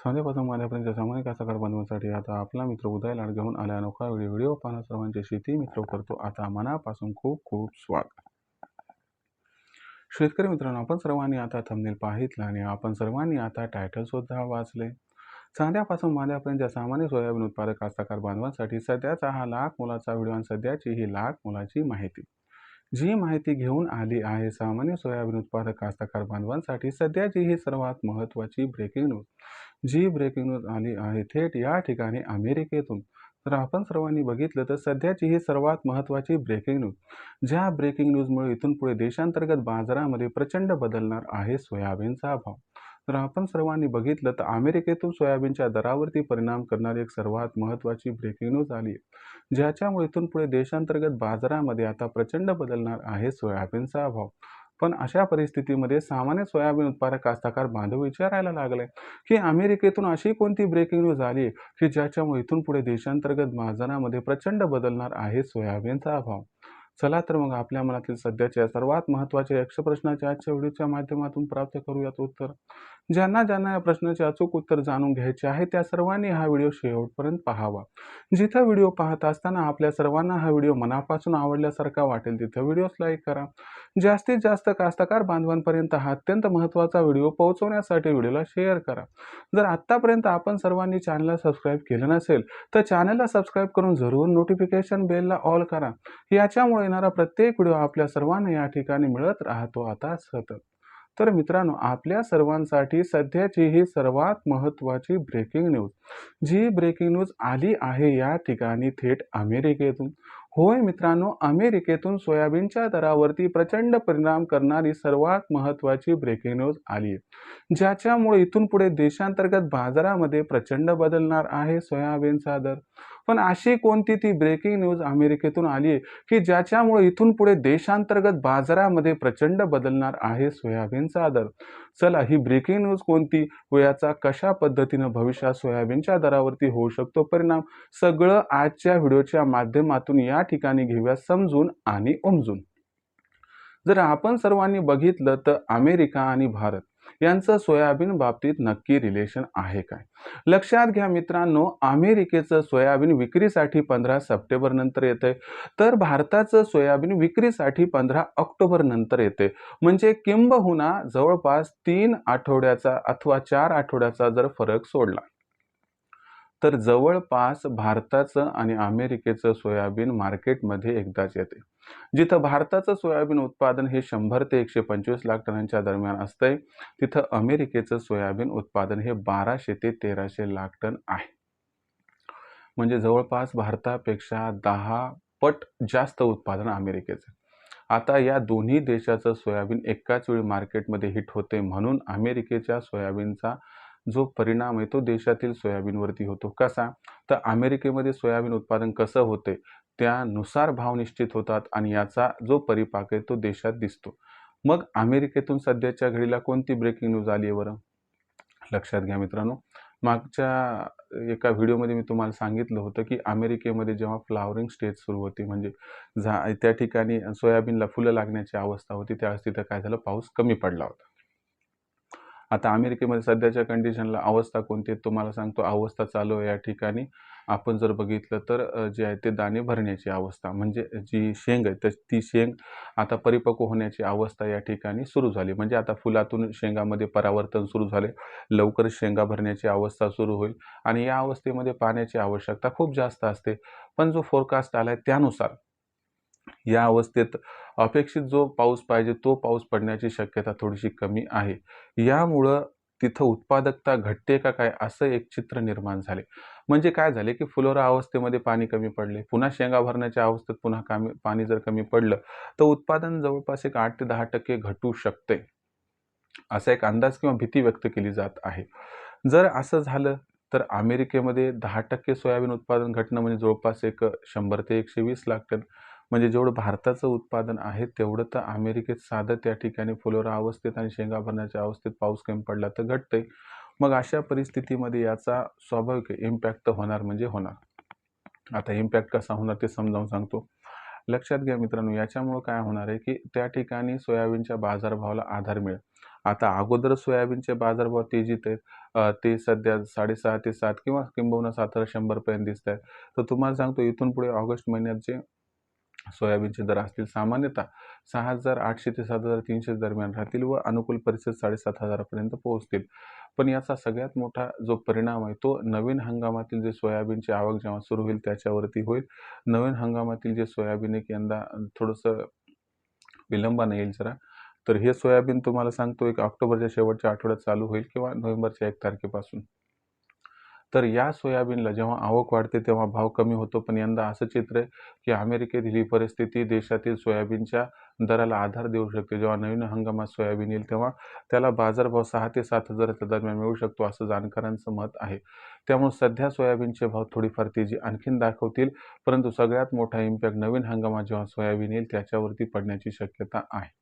सांध्यापासून मांड्यापर्यंत सामान्य कास्तकार बांधवांसाठी आता आपला मित्र उदय लाड घेऊन आला अनोखा व्हिडिओ पाहणं सर्वांचे शेती मित्र करतो आता मनापासून खूप खूप स्वागत. शेतकरी मित्रांनो, आपण सर्वांनी आता थंबनेल पाहितलं आणि आपण सर्वांनी आता टायटल सुद्धा वाचले. चांद्यापासून मांद्यापर्यंत सामान्य सोयाबीन उत्पादक कास्तकार बांधवांसाठी सध्याचा हा लाख मोलाचा व्हिडिओ आणि सध्याची ही लाख मोलाची माहिती. जी माहिती घेऊन आली आहे सामान्य सोयाबीन उत्पादक कास्तकार बांधवांसाठी सध्याची ही सर्वात महत्त्वाची ब्रेकिंग न्यूज. जी ब्रेकिंग न्यूज आली आहे थेट या ठिकाणी अमेरिकेतून. तर आपण सर्वांनी बघितलं तर सध्याची ही सर्वात महत्त्वाची ब्रेकिंग न्यूज. ज्या ब्रेकिंग न्यूजमुळे इथून पुढे देशांतर्गत बाजारामध्ये प्रचंड बदलणार आहे सोयाबीनचा भाव. तर आपण सर्वांनी बघितलं तर अमेरिकेतून सोयाबीनच्या दरावरती परिणाम करणारी एक सर्वात महत्त्वाची ब्रेकिंग न्यूज आली आहे, ज्याच्यामुळे इथून पुढे देशांतर्गत बाजारामध्ये आता प्रचंड बदलणार आहे सोयाबीनचा भाव. पण अशा परिस्थितीमध्ये सामान्य सोयाबीन उत्पादक कास्तकार बांधव विचारायला लागले की अमेरिकेतून अशी कोणती ब्रेकिंग न्यूज आली की ज्याच्यामुळे इथून पुढे देशांतर्गत बाजारामध्ये प्रचंड बदलणार आहे सोयाबीनचा भाव. चला तर मग आपल्या मनातील सध्याच्या सर्वात महत्त्वाच्या यक्ष प्रश्नाच्या आजच्या व्हिडिओच्या माध्यमातून प्राप्त करूयात उत्तर. ज्यांना ज्यांना या प्रश्नाचे अचूक उत्तर जाणून घ्यायचे आहे त्या सर्वांनी हा व्हिडिओ शेवटपर्यंत पाहावा. जिथं व्हिडिओ पाहत असताना आपल्या सर्वांना हा व्हिडिओ मनापासून आवडल्यासारखा वाटेल तिथं व्हिडिओस लाईक करा. जास्तीत जास्त कास्तकार बांधवांपर्यंत हा अत्यंत महत्त्वाचा व्हिडिओ पोहोचवण्यासाठी व्हिडिओला शेअर करा. जर आत्तापर्यंत आपण सर्वांनी चॅनलला सबस्क्राईब केलं नसेल तर चॅनलला सबस्क्राईब करून जरूर नोटिफिकेशन बेलला ऑल करा. याच्यामुळे येणारा प्रत्येक व्हिडिओ आपल्या सर्वांना या ठिकाणी मिळत राहतो आता सतत. तर मित्रांनो, आपल्या सर्वांसाठी सध्याची ही सर्वात महत्त्वाची ब्रेकिंग न्यूज. जी ब्रेकिंग न्यूज आली आहे या ठिकाणी थेट अमेरिकेतून. होय मित्रांनो, अमेरिकेतून सोयाबीनच्या दरावरती प्रचंड परिणाम करणारी सर्वात महत्त्वाची ब्रेकिंग न्यूज आली आहे, ज्याच्यामुळे इथून पुढे देशांतर्गत बाजारामध्ये प्रचंड बदलणार आहे सोयाबीनचा दर. पण अशी कोणती ती ब्रेकिंग न्यूज अमेरिकेतून आली आहे की ज्याच्यामुळे इथून पुढे देशांतर्गत बाजारामध्ये प्रचंड बदलणार आहे सोयाबीनचा दर. चला, ही ब्रेकिंग न्यूज कोणती व याचा कशा पद्धतीनं भविष्यात सोयाबीनच्या दरावरती होऊ शकतो परिणाम, सगळं आजच्या व्हिडिओच्या माध्यमातून या ठिकाणी घेऊया समजून आणि उमजून. जर आपण सर्वांनी बघितलं तर अमेरिका आणि भारत यांचं सोयाबीन बाबतीत नक्की रिलेशन आहे काय? लक्षात घ्या मित्रांनो, अमेरिकेचं सोयाबीन विक्रीसाठी 15 सप्टेंबर नंतर येते, तर भारताचं सोयाबीन विक्रीसाठी 15 ऑक्टोबर नंतर येते. म्हणजे किंबहुना जवळपास 3 आठवड्याचा अथवा 4 आठवड्याचा जर फरक सोडला तर जवळपास भारताचं आणि अमेरिकेचं सोयाबीन मार्केटमध्ये एकदाच येते. जिथं भारताचं सोयाबीन उत्पादन हे 100 ते 125 लाख टनांच्या दरम्यान असतंय, तिथं अमेरिकेचं सोयाबीन उत्पादन हे 1200 ते 1300 लाख टन आहे. म्हणजे जवळपास भारतापेक्षा 10 पट जास्त उत्पादन अमेरिकेचं. आता या दोन्ही देशाचं सोयाबीन एकाच वेळी मार्केटमध्ये हिट होते, म्हणून अमेरिकेच्या सोयाबीनचा जो परिणाम आहे तो देशातील सोयाबीनवरती होतो. कसा? तर अमेरिकेमध्ये सोयाबीन उत्पादन कसं होते त्यानुसार भाव निश्चित होतात आणि याचा जो परिपाक आहे तो देशात दिसतो. मग अमेरिकेतून सध्याच्या घडीला कोणती ब्रेकिंग न्यूज आली आहे बरं? लक्षात घ्या मित्रांनो, मागच्या एका व्हिडिओमध्ये मी तुम्हाला सांगितलं होतं की अमेरिकेमध्ये जेव्हा फ्लावरिंग स्टेज सुरू होती, म्हणजे त्या ठिकाणी सोयाबीनला फुलं लागण्याची अवस्था होती, त्यावेळेस तिथं काय झालं, पाऊस कमी पडला होता. आता अमेरिकेमध्ये सध्याच्या कंडिशनला अवस्था कोणती आहे तुम्हाला सांगतो. अवस्था चालू आहे या ठिकाणी आपण जर बघितलं तर जे आहे ते दाणे भरण्याची अवस्था, म्हणजे जी शेंग आहे तर ती शेंग आता परिपक्व होण्याची अवस्था या ठिकाणी सुरू झाली. म्हणजे आता फुलातून शेंगामध्ये परावर्तन सुरू झाले, लवकरच शेंगा भरण्याची अवस्था सुरू होईल आणि या अवस्थेमध्ये पाण्याची आवश्यकता खूप जास्त असते. पण जो फोरकास्ट आला आहे त्यानुसार या अवस्थेत अपेक्षित जो पाऊस पाहिजे तो पाऊस पडण्याची शक्यता थोडीशी कमी आहे. यामुळं तिथं उत्पादकता घटते का काय असं एक चित्र निर्माण झाले. म्हणजे काय झाले की फुलोरा अवस्थेमध्ये पाणी कमी पडले, पुन्हा शेंगा भरण्याच्या अवस्थेत पुन्हा पाणी जर कमी पडलं तर उत्पादन जवळपास एक 8 ते 10% घटू शकते, असा एक अंदाज किंवा भीती व्यक्त केली जात आहे. जर असं झालं तर अमेरिकेमध्ये 10% सोयाबीन उत्पादन घटणं म्हणजे जवळपास एक 100 ते 120 लाख टन. म्हणजे जेवढं भारताचं उत्पादन आहे तेवढं तर अमेरिकेत साधं त्या ठिकाणी फुलोरा अवस्थेत आणि शेंगा भरण्याच्या अवस्थेत पाऊस कमी पडला तर घटते. मग अशा परिस्थितीमध्ये याचा स्वाभाविक इम्पॅक्ट होणार म्हणजे होणार. आता इम्पॅक्ट कसा होणार ते समजावून सांगतो. लक्षात घ्या मित्रांनो, याच्यामुळं काय होणार आहे की त्या ठिकाणी सोयाबीनच्या बाजारभावाला आधार मिळेल. आता अगोदर सोयाबीनचे बाजारभाव तेजीत आहेत. ते सध्या 6.5 ते 7 किंवा किंबहुना 7,100 पर्यंत दिसतायत. तर तुम्हाला सांगतो इथून पुढे ऑगस्ट महिन्यात जे सोयाबीनचे दर असतील सामान्यतः 6,800 ते 7,300 दरम्यान राहतील व अनुकूल परिस्थिती 7,500 पर्यंत पोहोचतील. पण याचा सगळ्यात मोठा जो परिणाम आहे तो नवीन हंगामातील जे सोयाबीनची आवक जेव्हा सुरू होईल त्याच्यावरती होईल. नवीन हंगामातील जे सोयाबीन आहे यंदा थोडंसं विलंबाने येईल जरा. तर हे सोयाबीन तुम्हाला सांगतो एक ऑक्टोबरच्या शेवटच्या आठवड्यात चालू होईल किंवा नोव्हेंबरच्या 1 तारखेपासून. तर या सोयाबीनला जेव्हा आवक वाढते तेव्हा भाव कमी होतो. पण यंदा असं चित्र आहे, की अमेरिकेतील ही परिस्थिती देशातील सोयाबीनच्या दराला आधार देऊ शकते. जेव्हा नवीन हंगामात सोयाबीन येईल तेव्हा त्याला बाजारभाव 6,000 ते 7,000 च्या दरम्यान मिळू शकतो असं जाणकारांचं मत आहे. त्यामुळे सध्या सोयाबीनचे भाव थोडीफार तेजी आणखीन दाखवतील. परंतु सगळ्यात मोठा इम्पॅक्ट नवीन हंगामात जेव्हा सोयाबीन येईल त्याच्यावरती पडण्याची शक्यता आहे.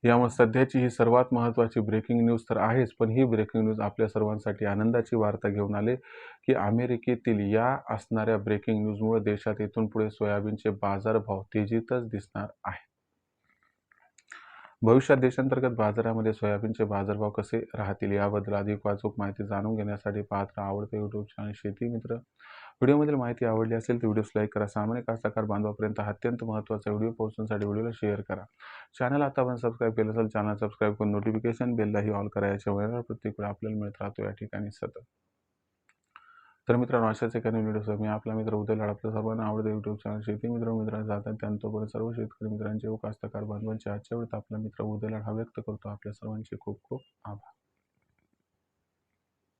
यामुळे सध्याची ही सर्वात महत्त्वाची ब्रेकिंग न्यूज तर आहेच, पण ही ब्रेकिंग न्यूज आपल्या सर्वांसाठी आनंदाची वार्ता घेऊन आले, की अमेरिकेतील या असणाऱ्या ब्रेकिंग न्यूजमुळे देशात इथून पुढे सोयाबीनचे बाजारभाव तेजीतच दिसणार आहे. भविष्यात देशांतर्गत बाजारामध्ये सोयाबीनचे बाजारभाव कसे राहतील याबद्दल अधिक अचूक माहिती जाणून घेण्यासाठी पाहत राहा आवडते यूट्यूब चॅनल शेती मित्र. व्हिडिओमधील माहिती आवडली असेल तर व्हिडिओस लाईक करा. सामान्य कास्तकार बांधवापर्यंत हा अत्यंत महत्त्वाचा व्हिडिओ पोहोचण्यासाठी व्हिडिओला शेअर करा. चॅनल आतापर्यंत सबस्क्राईब केलं असेल चॅनल सबस्क्राईब करून नोटिफिकेशन बेललाही ऑल करा. याच्या वेळेला प्रत्येक वेळा आपल्याला मिळत राहतो या ठिकाणी सतत. तर मित्रांनो अशाच एखाद्या व्हिडिओसह मी आपला मित्र उदय लाड आपल्या सर्वांना आवडते यूट्यूब चॅनल शेती मित्र जातात त्यानंतर सर्व शेतकरी मित्रांचे व कास्तकार बांधवांचे आजच्या वेळेत आपला मित्र उदय लाड हा व्यक्त करतो. आपल्या सर्वांचे खूप खूप आभार.